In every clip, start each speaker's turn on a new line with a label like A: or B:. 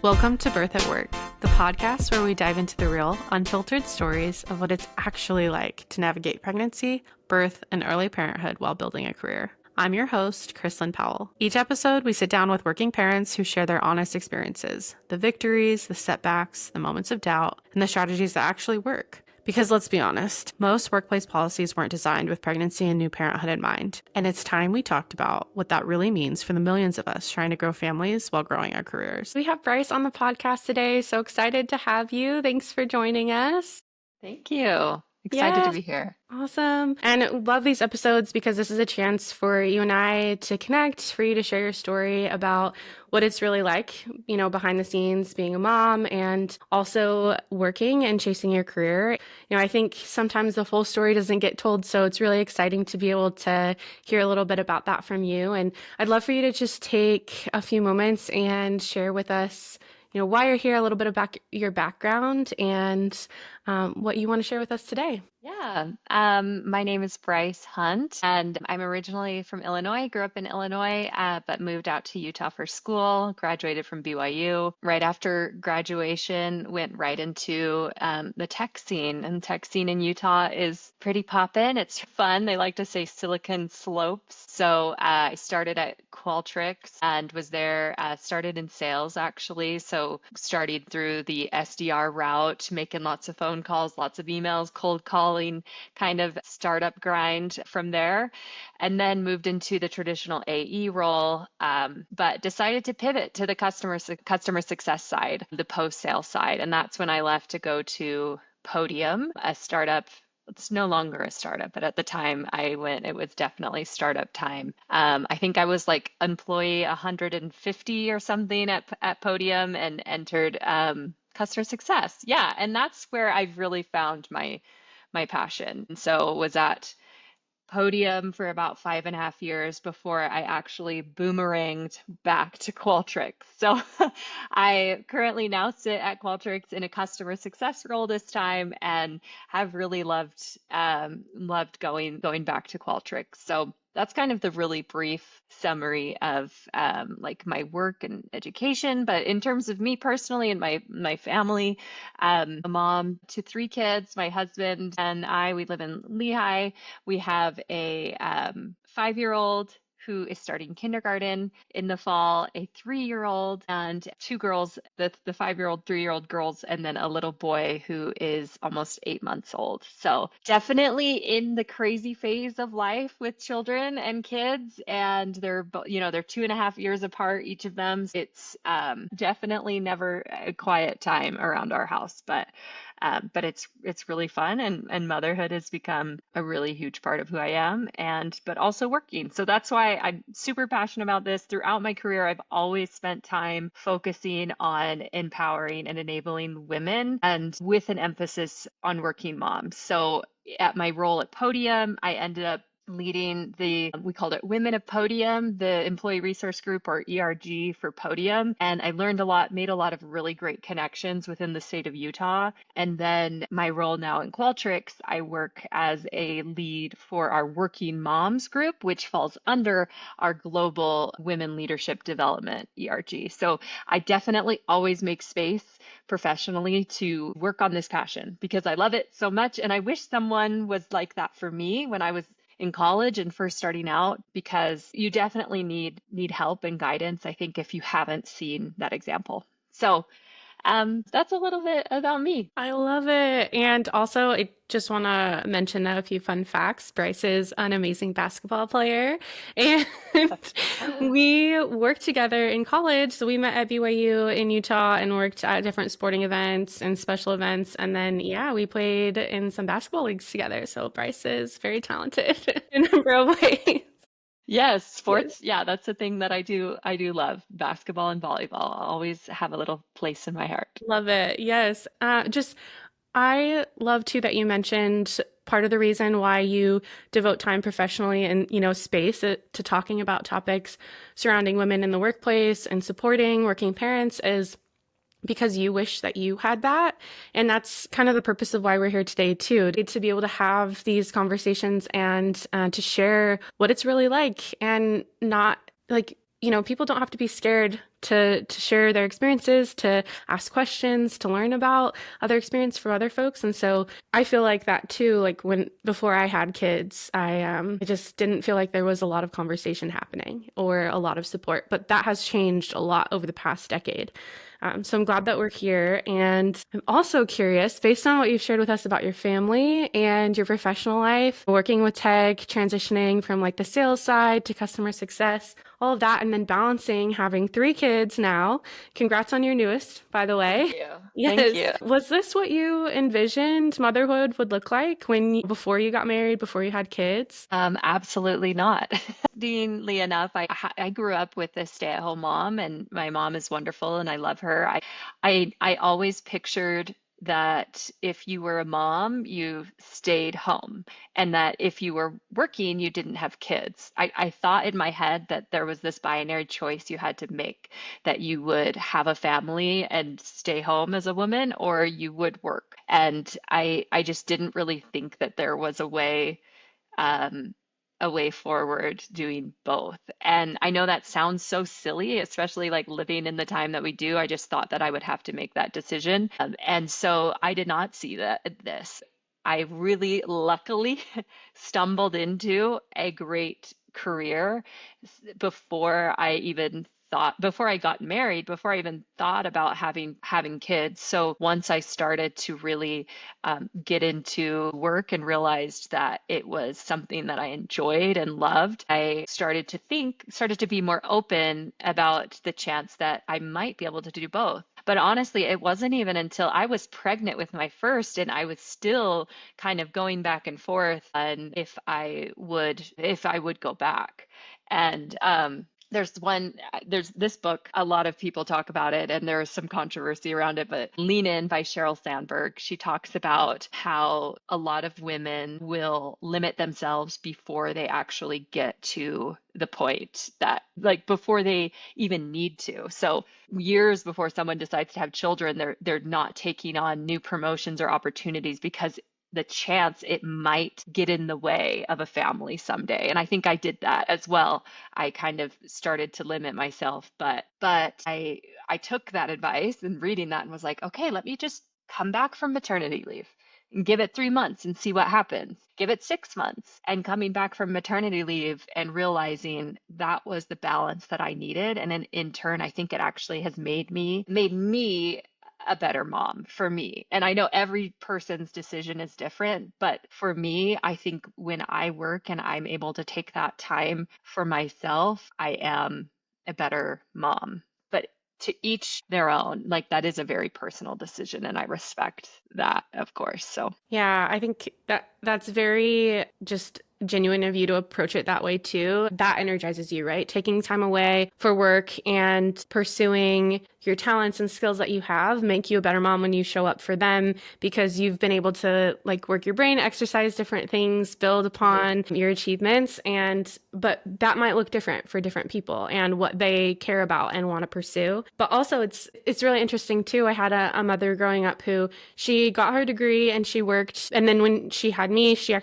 A: Welcome to Birth at Work, the podcast where we dive into the real, unfiltered stories of what it's actually like to navigate pregnancy, birth, and early parenthood while building a career. I'm your host, Kristlyn Powell. Each episode, we sit down with working parents who share their honest experiences, the victories, the setbacks, the moments of doubt, and the strategies that actually work. Because let's be honest, most workplace policies weren't designed with pregnancy and new parenthood in mind. And it's time we talked about what that really means for the millions of us trying to grow families while growing our careers. We have Bryce on the podcast today. So excited to have you. Thanks for joining us.
B: Thank you. Excited to be here.
A: Awesome. And love these episodes because this is a chance for you and I to connect, for you to share your story about what it's really like, behind the scenes being a mom and also working and chasing your career. I think sometimes the full story doesn't get told, so it's really exciting to be able to hear a little bit about that from you. And I'd love for you to just take a few moments and share with us why you're here, a little bit about your background, and what you want to share with us today.
B: Yeah. My name is Bryce Hunt, and I'm originally from Illinois, grew up in Illinois, but moved out to Utah for school, graduated from BYU. Right after graduation, went right into the tech scene, and tech scene in Utah is pretty poppin'. It's fun. They like to say Silicon Slopes. So I started at Qualtrics and was there, started in sales actually. So started through the SDR route, making lots of phone calls, lots of emails, cold calling, kind of startup grind from there, and then moved into the traditional AE role, but decided to pivot to the customer success side, the post-sale side. And that's when I left to go to Podium, a startup. It's no longer a startup, but at the time I went, it was definitely startup time. I think I was like employee 150 or something at Podium and entered customer success. Yeah, and that's where I've really found my passion. And so was at Podium for about 5.5 years before I actually boomeranged back to Qualtrics. So I currently now sit at Qualtrics in a customer success role this time and have really loved going back to Qualtrics. So that's kind of the really brief summary of like my work and education. But in terms of me personally and my family, a mom to 3 kids. My husband and I, we live in Lehigh. We have a 5-year-old who is starting kindergarten in the fall, a 3-year-old, and 2 girls, the 5-year-old, 3-year-old girls, and then a little boy who is almost 8 months old. So definitely in the crazy phase of life with children and kids, and they're 2.5 years apart, each of them. It's definitely never a quiet time around our house, but it's really fun, and motherhood has become a really huge part of who I am, but also working. So that's why I'm super passionate about this. Throughout my career, I've always spent time focusing on empowering and enabling women, and with an emphasis on working moms. So at my role at Podium, I ended up leading we called it Women of Podium, the employee resource group, or ERG for Podium. And I learned a lot, made a lot of really great connections within the state of Utah. And then my role now in Qualtrics, I work as a lead for our Working Moms group, which falls under our Global Women Leadership Development, ERG. So I definitely always make space professionally to work on this passion because I love it so much. And I wish someone was like that for me when I was in college and first starting out, because you definitely need help and guidance, I think, if you haven't seen that example. So that's a little bit about me.
A: I love it. And also, I just want to mention a few fun facts. Bryce is an amazing basketball player, and we worked together in college. So we met at BYU in Utah and worked at different sporting events and special events. And then, we played in some basketball leagues together. So Bryce is very talented in a number of ways.
B: Yes, sports. Yeah, that's the thing that I do. I do love basketball and volleyball. I'll always have a little place in my heart.
A: Love it. Yes. I love too that you mentioned part of the reason why you devote time professionally and, space to talking about topics surrounding women in the workplace and supporting working parents is because you wish that you had that. And that's kind of the purpose of why we're here today too, to be able to have these conversations and to share what it's really like, and not like, people don't have to be scared to share their experiences, to ask questions, to learn about other experience from other folks. And so I feel like that too, like when before I had kids, I just didn't feel like there was a lot of conversation happening or a lot of support. But that has changed a lot over the past decade. So I'm glad that we're here. And I'm also curious, based on what you've shared with us about your family and your professional life, working with tech, transitioning from like the sales side to customer success, all of that, and then balancing having 3 kids now. Congrats on your newest, by the
B: Thank
A: way.
B: you. Thank
A: Yes.
B: you.
A: Was this what you envisioned motherhood would look like before you got married, before you had kids?
B: Absolutely not. Interestingly enough, I grew up with a stay-at-home mom, and my mom is wonderful, and I love her. I always pictured that if you were a mom, you stayed home, and that if you were working, you didn't have kids. I thought in my head that there was this binary choice you had to make, that you would have a family and stay home as a woman, or you would work. And I just didn't really think that there was um, a way forward doing both. And I know that sounds so silly, especially like living in the time that we do. I just thought that I would have to make that decision. And so I did not see this. I really luckily stumbled into a great career before I got married, before I even thought about having kids. So once I started to really get into work and realized that it was something that I enjoyed and loved, I started to be more open about the chance that I might be able to do both. But honestly, it wasn't even until I was pregnant with my first and I was still kind of going back and forth on if I would go back. And there's this book, a lot of people talk about it, and there's some controversy around it, but Lean In by Sheryl Sandberg. She talks about how a lot of women will limit themselves before they actually get to the point that, like, before they even need to. So years before someone decides to have children, they're not taking on new promotions or opportunities because the chance it might get in the way of a family someday. And I think I did that as well. I kind of started to limit myself, but I took that advice and reading that and was like, okay, let me just come back from maternity leave and give it 3 months and see what happens. Give it 6 months and coming back from maternity leave and realizing that was the balance that I needed. And then in turn, I think it actually has made me a better mom for me. And I know every person's decision is different, but for me, I think when I work and I'm able to take that time for myself, I am a better mom. But to each their own, like that is a very personal decision, and I respect that, of course. So,
A: Yeah, I think that's very just genuine of you to approach it that way too. That energizes you, right? Taking time away for work and pursuing your talents and skills that you have make you a better mom when you show up for them because you've been able to like work your brain, exercise different things, build upon your achievements but that might look different for different people and what they care about and want to pursue. But also it's really interesting too. I had a mother growing up who she got her degree and she worked, and then when she had me, she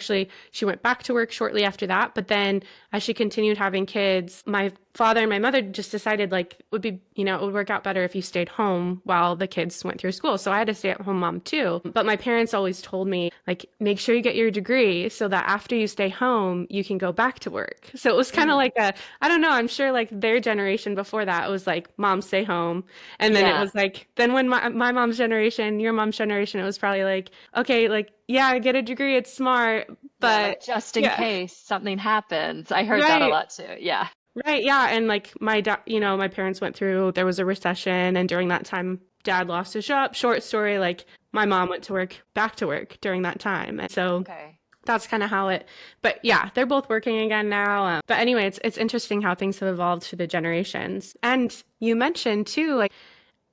A: went back to work shortly after that. But then as she continued having kids, my father and my mother just decided like it would work out better if you stayed home while the kids went through school. So I had a stay-at-home mom too. But my parents always told me like make sure you get your degree so that after you stay home, you can go back to work. So it was kind of like I don't know, I'm sure like their generation before that it was like mom stay home. And then it
B: yeah.
A: was like then when my mom's generation, your mom's generation, it was probably like, okay, like yeah, get a degree, it's smart,
B: Yeah,
A: but
B: like just in
A: yeah,
B: case something happens. I heard that a
A: right.
B: lot too. Yeah.
A: Right, yeah, and like my parents went through there was a recession and during that time dad lost his job. Short story, like my mom went to work back to work during that time. And so
B: Okay.
A: that's kind of how it but yeah, they're both working again now. But anyway, it's interesting how things have evolved through the generations. And you mentioned too like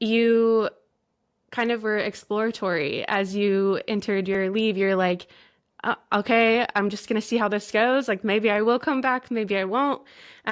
A: you kind of were exploratory as you entered your leave. You're like, okay, I'm just going to see how this goes. Like maybe I will come back, maybe I won't.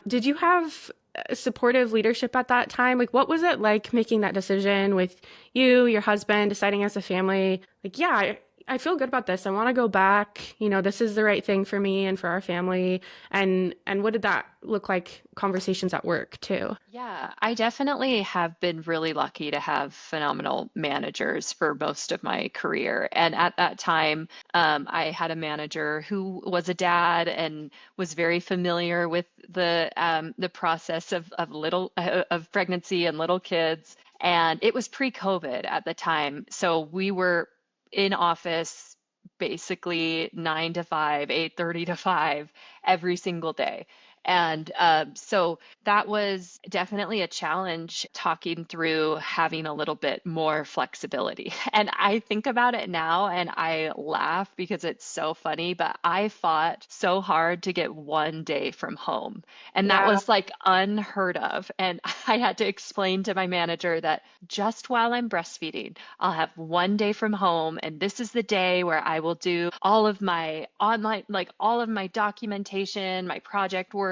A: Did you have supportive leadership at that time? Like what was it like making that decision with you, your husband, deciding as a family, like, yeah, I feel good about this. I want to go back. This is the right thing for me and for our family. And what did that look like conversations at work too?
B: Yeah, I definitely have been really lucky to have phenomenal managers for most of my career. And at that time, I had a manager who was a dad and was very familiar with the process of pregnancy and little kids. And it was pre-COVID at the time, so we were in office basically 9 to 5, 8:30 to 5 every single day. And so that was definitely a challenge talking through having a little bit more flexibility. And I think about it now and I laugh because it's so funny, but I fought so hard to get 1 day from home. And that
A: Yeah.
B: was like unheard of. And I had to explain to my manager that just while I'm breastfeeding, I'll have 1 day from home. And this is the day where I will do all of my online, like all of my documentation, my project work,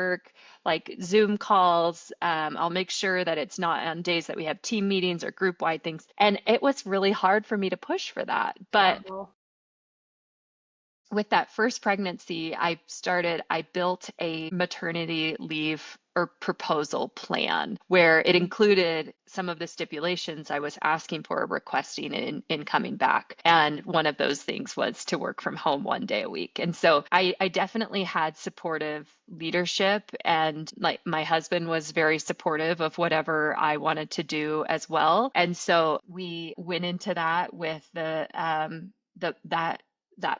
B: like Zoom calls. I'll make sure that it's not on days that we have team meetings or group wide things. And it was really hard for me to push for that. But
A: Wow.
B: with that first pregnancy, I built a maternity leave or proposal plan where it included some of the stipulations I was asking for, requesting in coming back. And one of those things was to work from home 1 day a week. And so I definitely had supportive leadership, and like my husband was very supportive of whatever I wanted to do as well. And so we went into that with that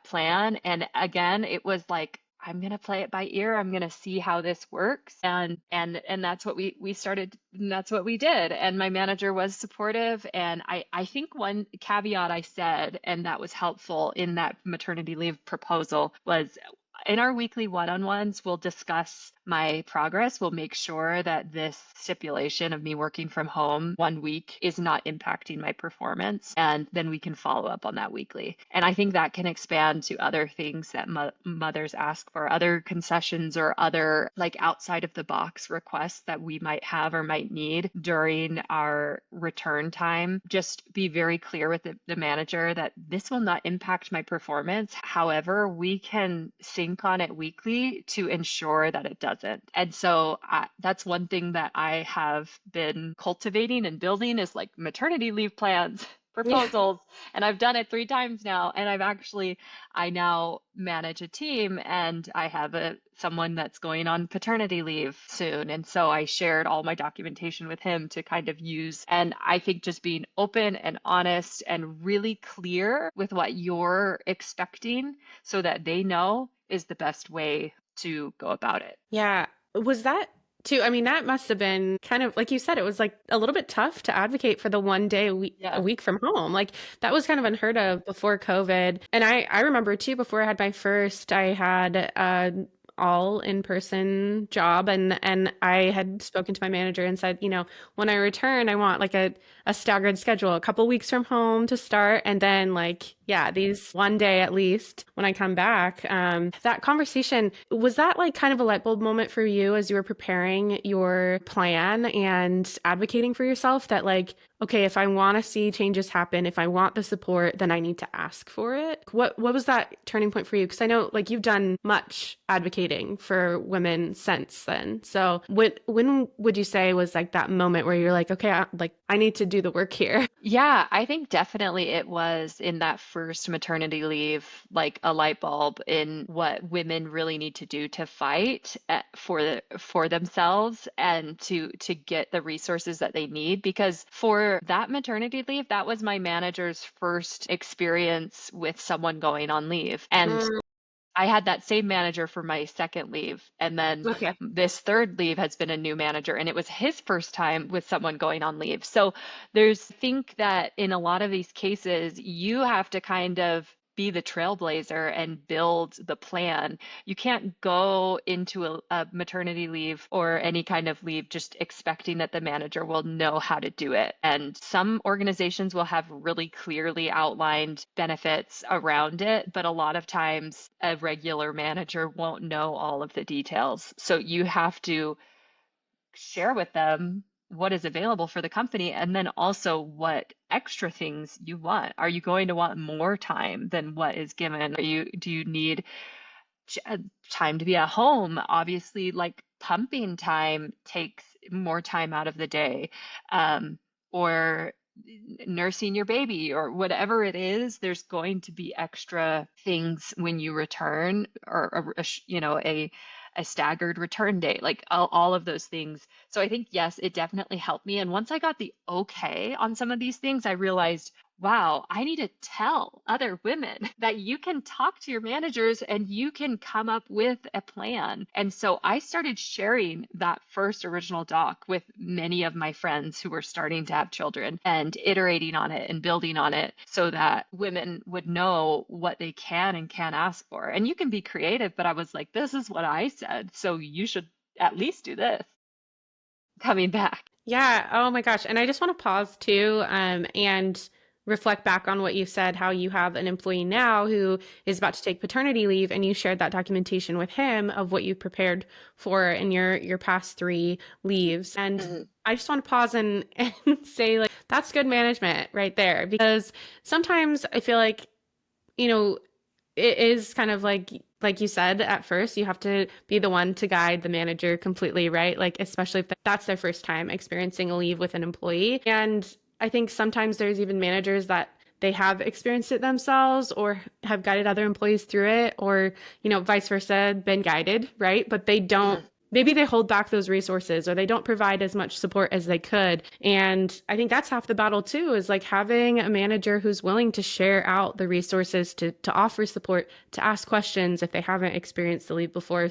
B: plan. And again, it was like, I'm going to play it by ear. I'm going to see how this works. And that's what we started. And that's what we did. And my manager was supportive. And I think one caveat I said, and that was helpful in that maternity leave proposal, was in our weekly one-on-ones, we'll discuss my progress. We'll make sure that this stipulation of me working from home 1 week is not impacting my performance. And then we can follow up on that weekly. And I think that can expand to other things that mothers ask for, other concessions or other like outside of the box requests that we might have or might need during our return time. Just be very clear with the manager that this will not impact my performance. However, we can sync on it weekly to ensure that it doesn't. And so that's one thing that I have been cultivating and building is like maternity leave plans,
A: Yeah.
B: proposals. And I've done it 3 times now. And I now manage a team and I have someone that's going on paternity leave soon. And so I shared all my documentation with him to kind of use. And I think just being open and honest and really clear with what you're expecting so that they know is the best way to go about it.
A: Yeah. Was that too? I mean, that must have been kind of like you said, it was like a little bit tough to advocate for the 1 day a
B: Yeah.
A: week from home. Like that was kind of unheard of before COVID. And I remember too, before I had my first, I had all in-person job, and I had spoken to my manager and said, when I return, I want like a staggered schedule, a couple weeks from home to start, and then like, yeah, these 1 day at least when I come back. That conversation, was that like kind of a light bulb moment for you as you were preparing your plan and advocating for yourself that like, okay, if I want to see changes happen, if I want the support, then I need to ask for it. What was that turning point for you? Because I know like you've done much advocating for women since then. So when would you say was like that moment where you're like, okay, I need to do the work here?
B: Yeah, I think definitely it was in that first maternity leave, like a light bulb in what women really need to do to fight for themselves and to get the resources that they need. Because for that maternity leave, that was my manager's first experience with someone going on leave. And
A: Mm,
B: I had that same manager for my second leave. And then
A: okay.
B: this third leave has been a new manager, and it was his first time with someone going on leave. So I think that in a lot of these cases, you have to kind of be the trailblazer and build the plan. You can't go into a maternity leave or any kind of leave just expecting that the manager will know how to do it. And some organizations will have really clearly outlined benefits around it, but a lot of times a regular manager won't know all of the details. So you have to share with them what is available for the company, and then also what extra things you want. Are you going to want more time than what is given? Do you need ch- uh, time to be at home? Obviously, like pumping time takes more time out of the day. Or nursing your baby or whatever it is, there's going to be extra things when you return, or a staggered return date, like all of those things. So I think, yes, it definitely helped me. And once I got the okay on some of these things, I realized, wow, I need to tell other women that you can talk to your managers and you can come up with a plan. And so I started sharing that first original doc with many of my friends who were starting to have children, and iterating on it and building on it so that women would know what they can and can't ask for. And you can be creative, but I was like, this is what I said, so you should at least do this. Coming back.
A: Yeah. Oh my gosh. And I just want to pause too, and reflect back on what you said, how you have an employee now who is about to take paternity leave, and you shared that documentation with him of what you prepared for in your past three leaves. And
B: Mhm.
A: I just want to pause and say, like, that's good management right there. Because sometimes I feel like, you know, it is kind of like you said at first, you have to be the one to guide the manager completely, right? Like, especially if that's their first time experiencing a leave with an employee. And I think sometimes there's even managers that they have experienced it themselves or have guided other employees through it, or, vice versa, been guided, right? But they don't,
B: Mhm.
A: maybe they hold back those resources or they don't provide as much support as they could. And I think that's half the battle too, is like having a manager who's willing to share out the resources to offer support, to ask questions if they haven't experienced the leave before.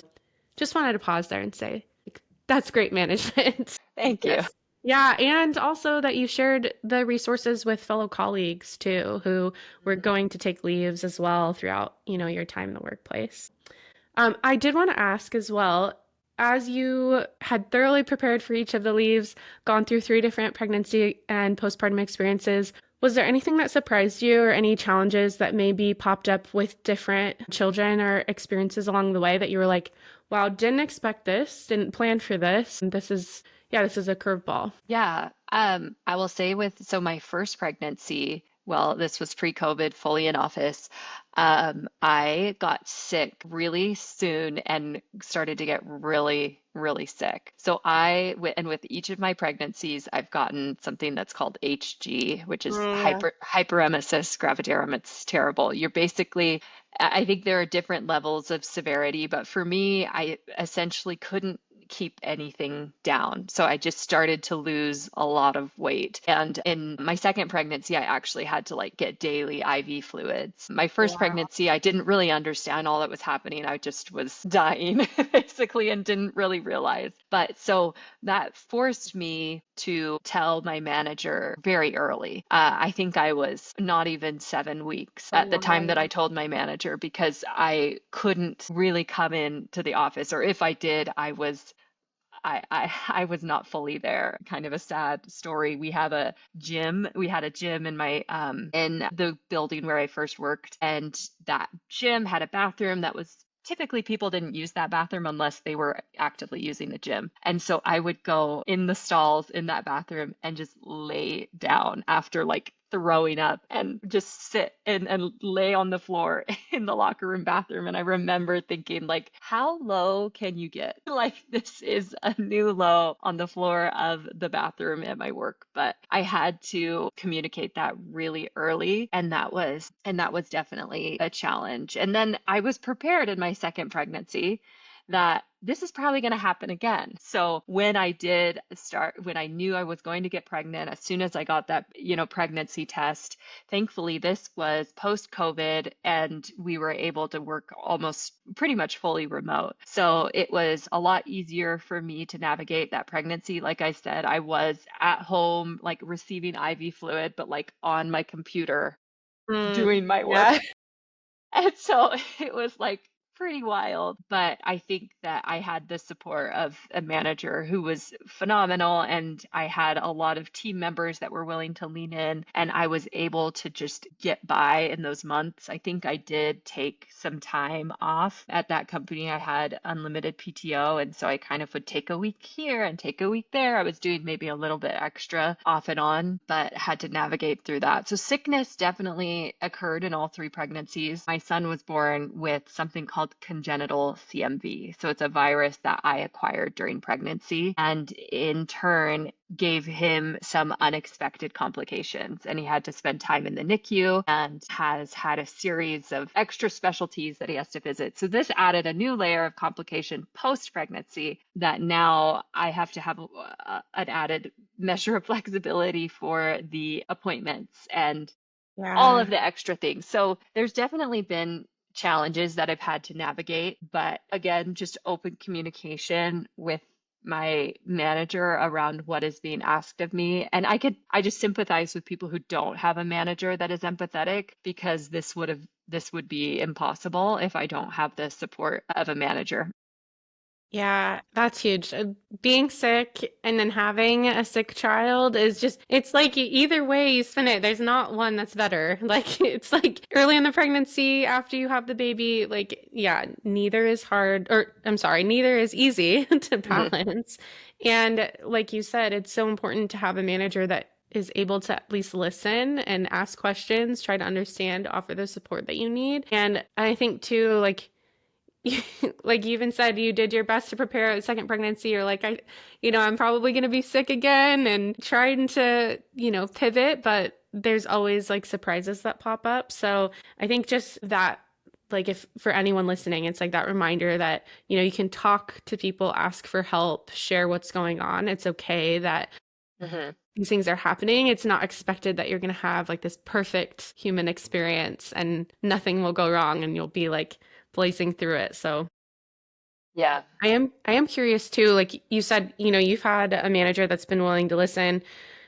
A: Just wanted to pause there and say, like, that's great management.
B: Thank you.
A: Yes. Yeah, and also that you shared the resources with fellow colleagues too, who were
B: Mhm.
A: going to take leaves as well throughout, your time in the workplace. I did want to ask as well, as you had thoroughly prepared for each of the leaves, gone through three different pregnancy and postpartum experiences, was there anything that surprised you or any challenges that maybe popped up with different children or experiences along the way that you were like, wow, didn't expect this, didn't plan for this, and this is a curveball.
B: Yeah, I will say so my first pregnancy, well, this was pre-COVID, fully in office. I got sick really soon and started to get really, really sick. So and with each of my pregnancies, I've gotten something that's called HG, which is
A: Yeah.
B: hyperemesis gravidarum. It's terrible. You're basically, I think there are different levels of severity, but for me, I essentially couldn't keep anything down. So I just started to lose a lot of weight. And in my second pregnancy, I actually had to like get daily IV fluids. My first
A: Wow.
B: pregnancy, I didn't really understand all that was happening. I just was dying basically and didn't really realize. But so that forced me to tell my manager very early. I think I was not even 7 weeks
A: Oh,
B: at the time
A: wow.
B: that I told my manager, because I couldn't really come into the office, or if I did, I was not fully there. Kind of a sad story. We have a gym. We had a gym in my in the building where I first worked, and that gym had a bathroom that was typically, people didn't use that bathroom unless they were actively using the gym. And so I would go in the stalls in that bathroom and just lay down after like throwing up, and just sit and lay on the floor in the locker room bathroom. And I remember thinking, like, how low can you get? Like, this is a new low on the floor of the bathroom at my work. But I had to communicate that really early, and that was definitely a challenge. And then I was prepared in my second pregnancy that this is probably going to happen again. So when I knew I was going to get pregnant, as soon as I got that, pregnancy test, thankfully this was post COVID and we were able to work almost pretty much fully remote. So it was a lot easier for me to navigate that pregnancy. Like I said, I was at home, like receiving IV fluid, but like on my computer
A: Mm,
B: doing my work.
A: yeah.
B: And so it was like pretty wild. But I think that I had the support of a manager who was phenomenal, and I had a lot of team members that were willing to lean in, and I was able to just get by in those months. I think I did take some time off at that company. I had unlimited PTO, and so I kind of would take a week here and take a week there. I was doing maybe a little bit extra off and on, but had to navigate through that. So sickness definitely occurred in all three pregnancies. My son was born with something called congenital CMV. So it's a virus that I acquired during pregnancy, and in turn gave him some unexpected complications. And he had to spend time in the NICU and has had a series of extra specialties that he has to visit. So this added a new layer of complication post pregnancy that now I have to have an added measure of flexibility for the appointments and all of
A: Yeah.
B: the extra things. So there's definitely been challenges that I've had to navigate, but again, just open communication with my manager around what is being asked of me. And I just sympathize with people who don't have a manager that is empathetic, because this would be impossible if I don't have the support of a manager.
A: Yeah, that's huge. Being sick and then having a sick child is just, it's like either way you spin it, there's not one that's better. Like, it's like early in the pregnancy, after you have the baby, like, yeah, neither is hard, or I'm sorry, neither is easy to
B: Mhm.
A: balance. And like you said, it's so important to have a manager that is able to at least listen and ask questions, try to understand, offer the support that you need. And I think too, like, like you even said you did your best to prepare a second pregnancy, or like I'm probably going to be sick again, and trying to pivot, but there's always like surprises that pop up. So I think just that, like, if for anyone listening, it's like that reminder that you can talk to people, ask for help, share what's going on. It's okay that
B: Mhm.
A: these things are happening. It's not expected that you're going to have like this perfect human experience and nothing will go wrong and you'll be like blazing through it. So
B: Yeah.
A: I am curious too, like you said, you've had a manager that's been willing to listen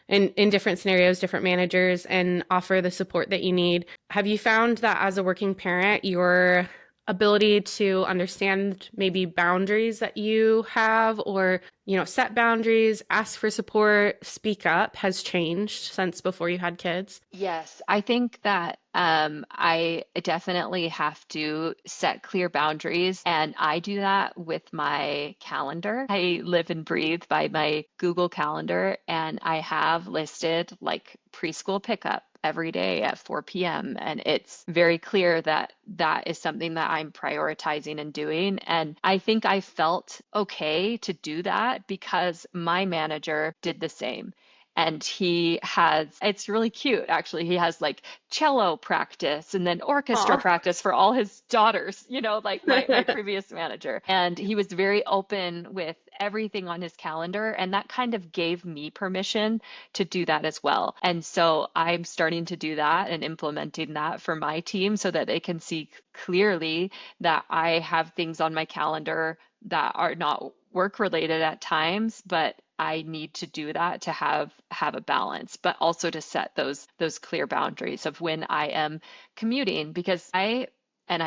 A: in different scenarios, different managers, and offer the support that you need. Have you found that as a working parent, your ability to understand maybe boundaries that you have, or set boundaries, ask for support, speak up, has changed since before you had kids?
B: Yes, I think that I definitely have to set clear boundaries, and I do that with my calendar. I live and breathe by my Google Calendar, and I have listed like preschool pickup every day at 4 p.m. And it's very clear that that is something that I'm prioritizing and doing. And I think I felt okay to do that because my manager did the same. And it's really cute actually. He has like cello practice and then orchestra
A: Aw.
B: practice for all his daughters, like my previous manager. And he was very open with everything on his calendar. And that kind of gave me permission to do that as well. And so I'm starting to do that and implementing that for my team so that they can see clearly that I have things on my calendar that are not work related at times, but I need to do that to have a balance, but also to set those clear boundaries of when I am commuting, because I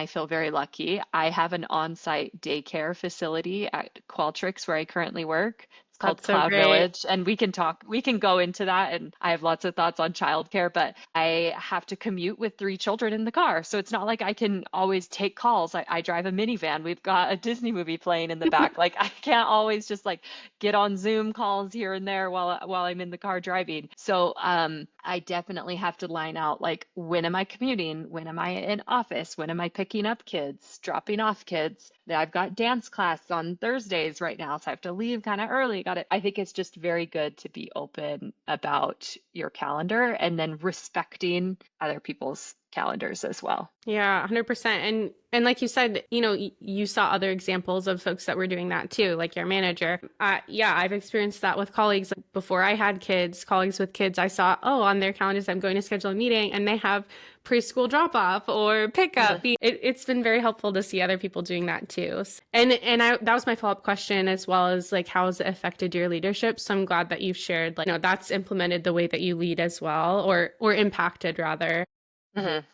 B: feel very lucky. I have an on-site daycare facility at Qualtrics where I currently work. It's called
A: That's so
B: Cloud
A: great.
B: Village, and we can go into that. And I have lots of thoughts on childcare, but I have to commute with three children in the car. So it's not like I can always take calls. I drive a minivan. We've got a Disney movie playing in the back. Like I can't always just like get on Zoom calls here and there while I'm in the car driving. So I definitely have to line out like when am I commuting? When am I in office? When am I picking up kids, dropping off kids? I've got dance class on Thursdays right now, so I have to leave kind of early. Got it. I think it's just very good to be open about your calendar and then respecting other people's calendars as well.
A: Yeah, 100%. And like you said, you saw other examples of folks that were doing that too, like your manager. Yeah, I've experienced that with colleagues. Like, before I had kids, colleagues with kids, I saw, oh, on their calendars, I'm going to schedule a meeting, and they have preschool drop off or pickup. It's been very helpful to see other people doing that too. And that was my follow-up question, as well as like, how has it affected your leadership? So I'm glad that you've shared, like, that's implemented the way that you lead as well, or impacted rather.
B: Mhm.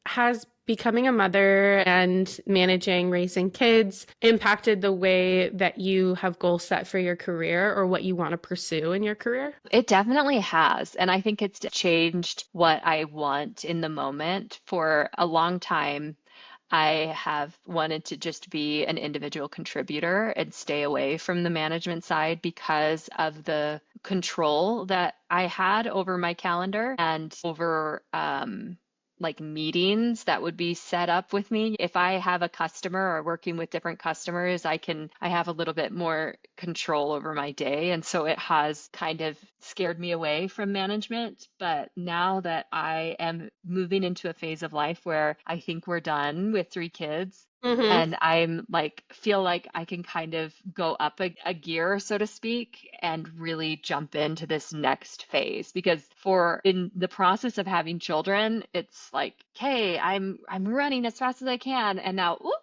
A: has becoming a mother and managing raising kids impacted the way that you have goals set for your career or what you want to pursue in your career?
B: It definitely has. And I think it's changed what I want in the moment. For a long time, I have wanted to just be an individual contributor and stay away from the management side because of the control that I had over my calendar and over like meetings that would be set up with me. If I have a customer or working with different customers, I have a little bit more control over my day. And so it has kind of scared me away from management. But now that I am moving into a phase of life where I think we're done with three kids,
A: Mm-hmm.
B: and I'm like, feel like I can kind of go up a gear, so to speak, and really jump into this next phase. Because for in the process of having children, it's like, okay, I'm running as fast as I can, and now, oop,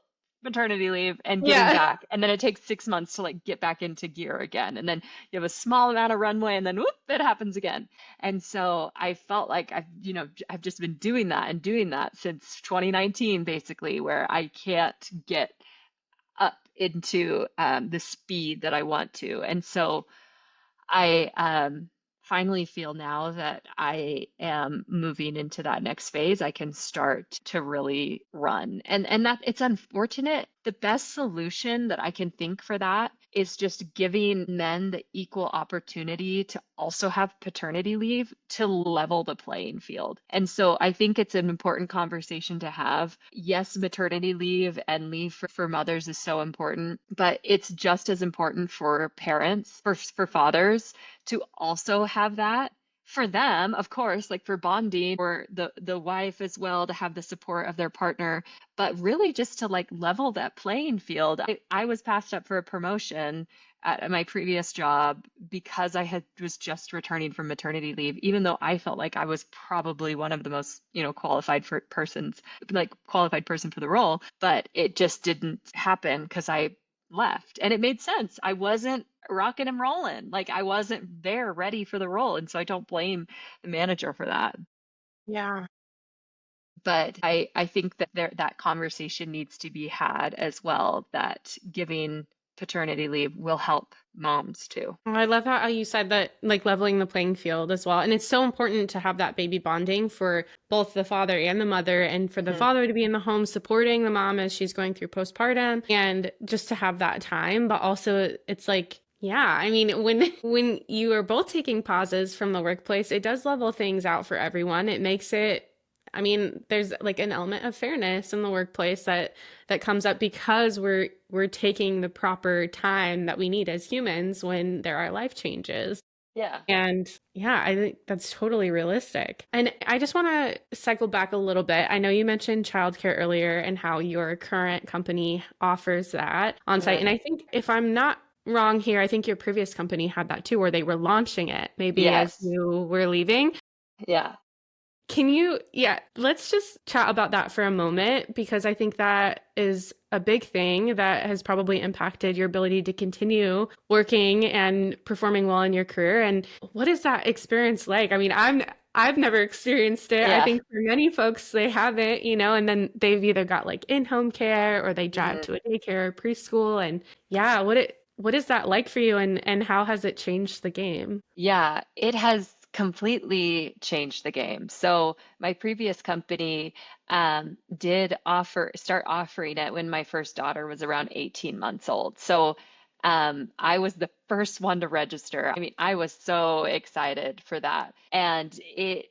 B: maternity leave and getting
A: Yeah.
B: back. And then it takes 6 months to like get back into gear again. And then you have a small amount of runway, and then whoop, it happens again. And so I felt like I've just been doing that since 2019, basically, where I can't get up into the speed that I want to. And so I finally feel now that I am moving into that next phase. I can start to really run. And that it's unfortunate. The best solution that I can think for that is just giving men the equal opportunity to also have paternity leave to level the playing field. And so I think it's an important conversation to have. Yes, maternity leave and leave for mothers is so important, but it's just as important for parents, for fathers to also have that for them, of course, like for bonding, for the wife as well to have the support of their partner, but really just to like level that playing field. I was passed up for a promotion at my previous job because was just returning from maternity leave, even though I felt like I was probably one of the most, qualified person for the role, but it just didn't happen because I left. And it made sense. I wasn't rocking and rolling. Like I wasn't there ready for the role. And so I don't blame the manager for that.
A: Yeah.
B: But I think that that conversation needs to be had as well, that giving paternity leave will help moms too.
A: I love how you said that, like leveling the playing field as well. And it's so important to have that baby bonding for both the father and the mother, and for the
B: Mhm.
A: father to be in the home supporting the mom as she's going through postpartum, and just to have that time. But also, it's like, yeah, I mean, when you are both taking pauses from the workplace, it does level things out for everyone. It makes it, I mean, there's like an element of fairness in the workplace that comes up because we're taking the proper time that we need as humans when there are life changes.
B: Yeah.
A: And yeah, I think that's totally realistic. And I just want to cycle back a little bit. I know you mentioned childcare earlier and how your current company offers that on site.
B: Mhm.
A: And I think if I'm not wrong here, I think your previous company had that too, where they were launching it maybe as
B: Yes.
A: you were leaving.
B: Yeah.
A: Can you, yeah, let's just chat about that for a moment because I think that is a big thing that has probably impacted your ability to continue working and performing well in your career. And what is that experience like? I mean, I've never experienced it. I
B: Yeah.
A: think for many folks they haven't, and then they've either got like in-home care or they drive
B: Mhm.
A: to a daycare or preschool. And yeah, what is that like for you and how has it changed the game?
B: Yeah, it has completely changed the game. So my previous company did start offering it when my first daughter was around 18 months old. So I was the first one to register. I mean, I was so excited for that. And it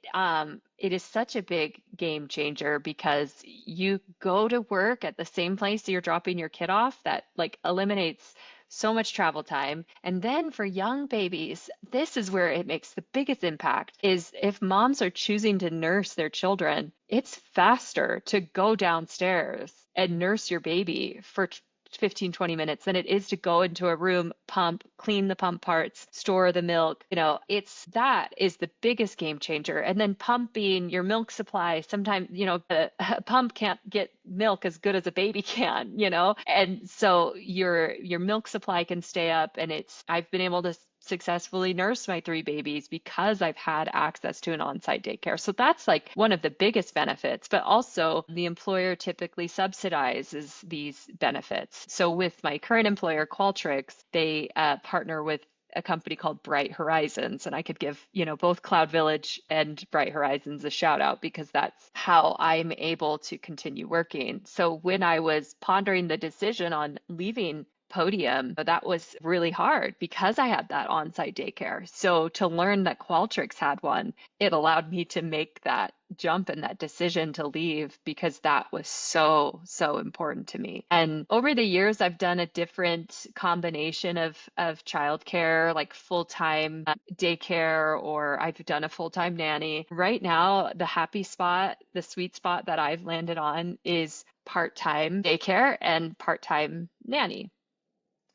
B: is such a big game changer because you go to work at the same place you're dropping your kid off. That like eliminates so much travel time. And then for young babies, this is where it makes the biggest impact is if moms are choosing to nurse their children, it's faster to go downstairs and nurse your baby for 15, 20 minutes than it is to go into a room, pump, clean the pump parts, store the milk. That is the biggest game changer. And then pumping your milk supply, sometimes, a pump can't get milk as good as a baby can. And so your milk supply can stay up, and I've been able to successfully nursed my three babies because I've had access to an on-site daycare. So that's like one of the biggest benefits, but also the employer typically subsidizes these benefits. So with my current employer, Qualtrics, they partner with a company called Bright Horizons. And I could give, both Cloud Village and Bright Horizons a shout out because that's how I'm able to continue working. So when I was pondering the decision on leaving Podium, that was really hard because I had that on-site daycare. So to learn that Qualtrics had one, it allowed me to make that jump and that decision to leave because that was so, so important to me. And over the years, I've done a different combination of childcare, like full-time daycare, or I've done a full-time nanny. Right now, the happy spot, the sweet spot that I've landed on is part-time daycare and part-time nanny.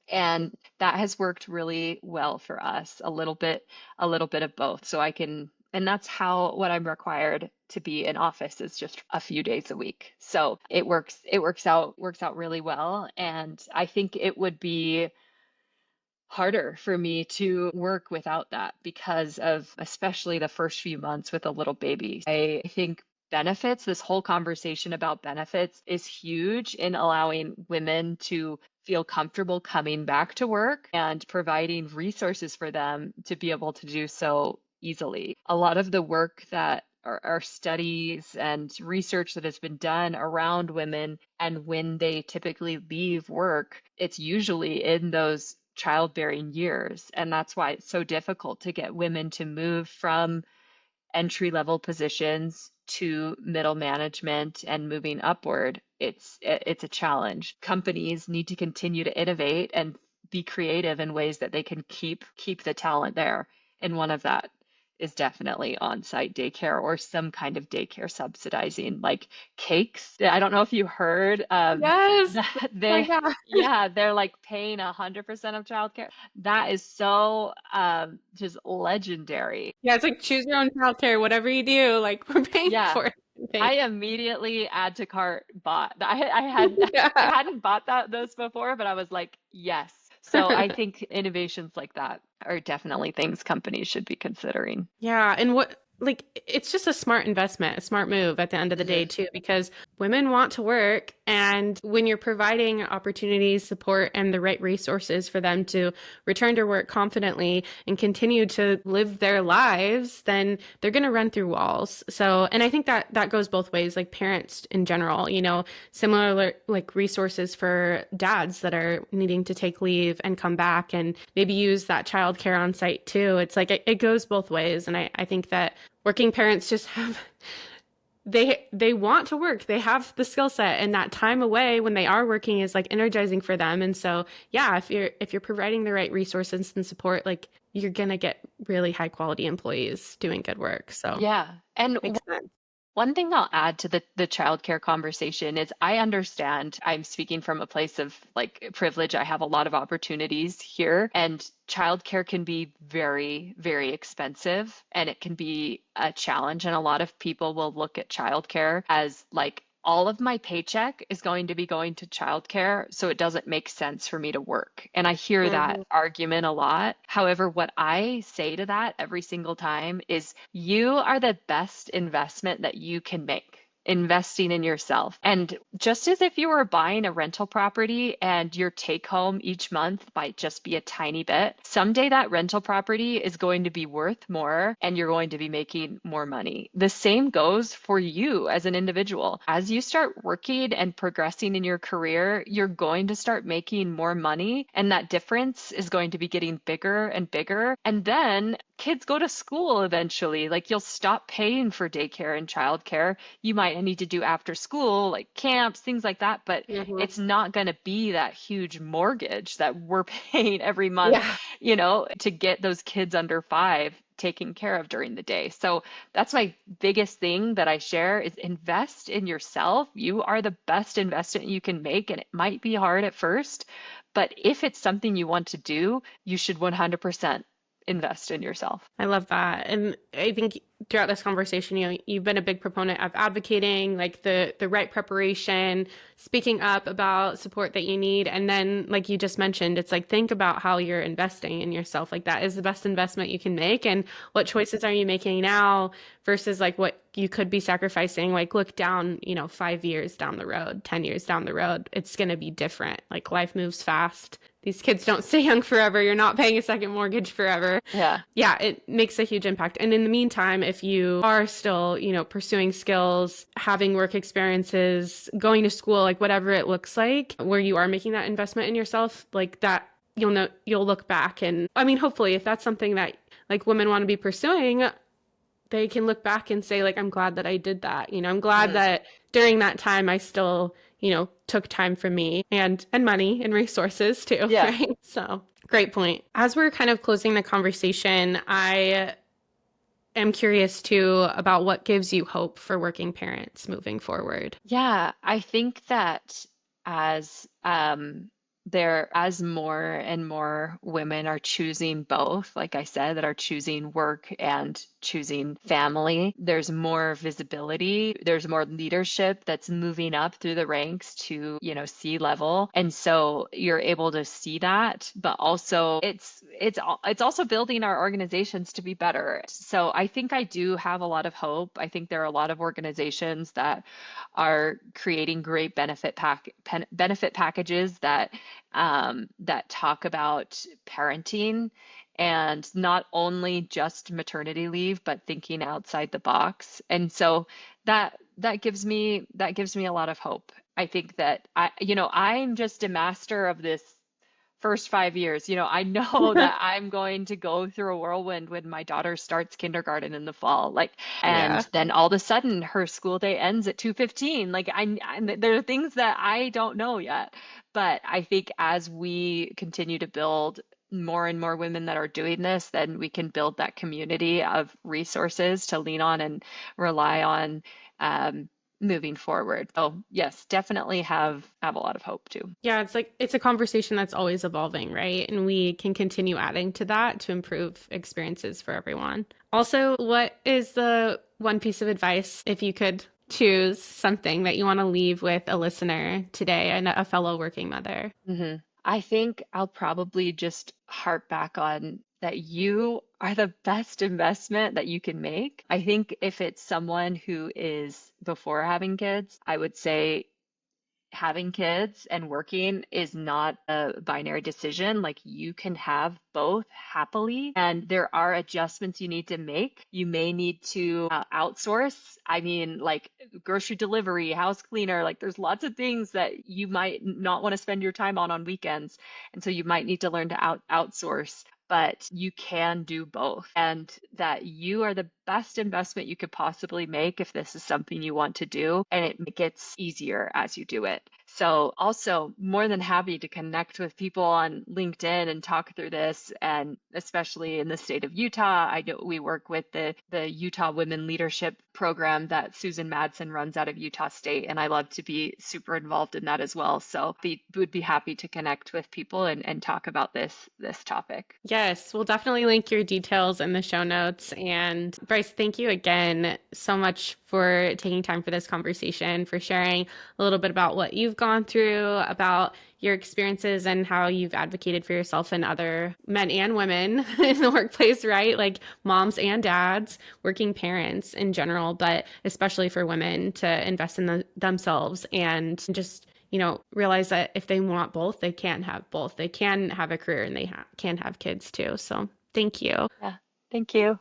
B: And that has worked really well for us, a little bit of both. So and that's what I'm required to be in office is just a few days a week. So works out really well. And I think it would be harder for me to work without that because of especially the first few months with a little baby. I think benefits, this whole conversation about benefits is huge in allowing women to feel comfortable coming back to work and providing resources for them to be able to do so easily. A lot of the work that are studies and research that has been done around women and when they typically leave work, it's usually in those childbearing years. And that's why it's so difficult to get women to move from entry level positions to middle management and moving upward. It's a challenge. Companies need to continue to innovate and be creative in ways that they can keep the talent there. And one of that is definitely on-site daycare or some kind of daycare subsidizing, like cakes. I don't know if you heard
A: Yes.
B: that
A: Oh my God.
B: yeah, they're like paying 100% of childcare. That is so just legendary.
A: Yeah, it's like choose your own childcare, whatever you do, like we're paying
B: Yeah,
A: for
B: I
A: it.
B: immediately add to cart bought. I
A: Yeah.
B: hadn't bought those before, but I was like, yes. So I think innovations like that are definitely things companies should be considering.
A: Yeah, and it's just a smart investment, a smart move at the end of the day
B: Mhm.
A: too, because women want to work, and when you're providing opportunities, support, and the right resources for them to return to work confidently and continue to live their lives, then they're going to run through walls. So, and I think that goes both ways, like parents in general, similar like resources for dads that are needing to take leave and come back and maybe use that childcare on site too. It's like it goes both ways. And I think that working parents just have they want to work. They have the skill set, and that time away when they are working is like energizing for them. And so, yeah, if you're providing the right resources and support, like you're gonna get really high quality employees doing good work. So
B: Yeah. And
A: makes sense.
B: one thing I'll add to the childcare conversation is I understand I'm speaking from a place of like privilege. I have a lot of opportunities here, and childcare can be very, very expensive and it can be a challenge. And a lot of people will look at childcare as like all of my paycheck is going to be going to childcare, so it doesn't make sense for me to work. And I hear that
A: Hmm.
B: argument a lot. However, what I say to that every single time is you are the best investment that you can make. Investing in yourself. And just as if you were buying a rental property and your take home each month might just be a tiny bit, someday that rental property is going to be worth more and you're going to be making more money. The same goes for you as an individual. As you start working and progressing in your career, you're going to start making more money, and that difference is going to be getting bigger and bigger. And then kids go to school eventually. Like you'll stop paying for daycare and childcare. You might need to do after school, like camps, things like that, but
A: Hmm.
B: it's not going to be that huge mortgage that we're paying every month,
A: Yeah.
B: to get those kids under 5 taken care of during the day. So that's my biggest thing that I share is invest in yourself. You are the best investment you can make, and it might be hard at first, but if it's something you want to do, you should 100% invest in yourself.
A: I love that. And I think throughout this conversation, you've been a big proponent of advocating like the right preparation, speaking up about support that you need. And then like you just mentioned, it's like think about how you're investing in yourself. Like that is the best investment you can make. And what choices are you making now versus like what you could be sacrificing? Like look down, 5 years down the road, 10 years down the road, it's going to be different. Like life moves fast. These kids don't stay young forever. You're not paying a second mortgage forever.
B: Yeah.
A: Yeah, it makes a huge impact. And in the meantime, if you are still, pursuing skills, having work experiences, going to school, like whatever it looks like, where you are making that investment in yourself, like that, you'll look back. And I mean, hopefully, if that's something that like women want to be pursuing, they can look back and say, like, I'm glad that I did that. I'm glad that during that time I still, took time from me and money and resources too,
B: Yeah.
A: right? So great point. As we're kind of closing the conversation, I am curious too about what gives you hope for working parents moving forward.
B: Yeah, I think that as as more and more women are choosing both, like I said, that are choosing work and choosing family, there's more visibility, there's more leadership that's moving up through the ranks to, C-level. And so you're able to see that, but also it's also building our organizations to be better. So I think I do have a lot of hope. I think there are a lot of organizations that are creating great benefit packages that talk about parenting and not only just maternity leave, but thinking outside the box. And so that gives me a lot of hope. I think that I'm just a master of this first 5 years. I know that I'm going to go through a whirlwind when my daughter starts kindergarten in the fall. Like,
A: Yeah.
B: and then all of a sudden her school day ends at 2:15. Like, there are things that I don't know yet. But I think as we continue to build more and more women that are doing this, then we can build that community of resources to lean on and rely on um, moving forward. So yes, definitely have a lot of hope too.
A: Yeah, it's like it's a conversation that's always evolving, right? And we can continue adding to that to improve experiences for everyone. Also, what is the one piece of advice if you could choose something that you want to leave with a listener today and a fellow working mother?
B: I think I'll probably just harp back on that you are the best investment that you can make. I think if it's someone who is before having kids, I would say having kids and working is not a binary decision. Like you can have both happily, and there are adjustments you need to make. You may need to outsource. I mean, like grocery delivery, house cleaner, like there's lots of things that you might not want to spend your time on weekends. And so you might need to learn to outsource. But you can do both, and that you are the best investment you could possibly make if this is something you want to do, and it gets easier as you do it. So also more than happy to connect with people on LinkedIn and talk through this. And especially in the state of Utah, I know we work with the Utah Women Leadership Program that Susan Madsen runs out of Utah State. And I love to be super involved in that as well. So would be happy to connect with people and talk about this topic.
A: Yes, we'll definitely link your details in the show notes. And Bryce, thank you again so much for taking time for this conversation, for sharing a little bit about what you've gone through, about your experiences and how you've advocated for yourself and other men and women in the workplace, right? Like moms and dads, working parents in general, but especially for women to invest in themselves and just realize that if they want both, they can have both. They can have a career and they can have kids too. So thank you.
B: Yeah, thank you.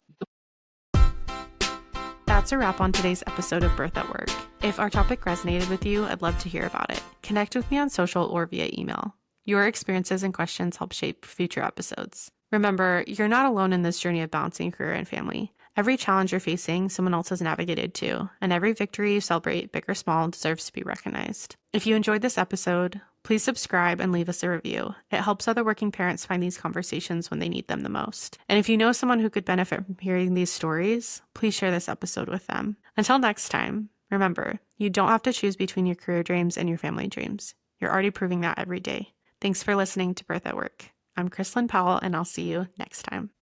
A: That's a wrap on today's episode of Birth at Work. If our topic resonated with you, I'd love to hear about it. Connect with me on social or via email. Your experiences and questions help shape future episodes. Remember, you're not alone in this journey of balancing career and family. Every challenge you're facing, someone else has navigated too, and every victory you celebrate, big or small, deserves to be recognized. If you enjoyed this episode, please subscribe and leave us a review. It helps other working parents find these conversations when they need them the most. And if you know someone who could benefit from hearing these stories, please share this episode with them. Until next time, remember, you don't have to choose between your career dreams and your family dreams. You're already proving that every day. Thanks for listening to Birth at Work. I'm Chrislyn Powell, and I'll see you next time.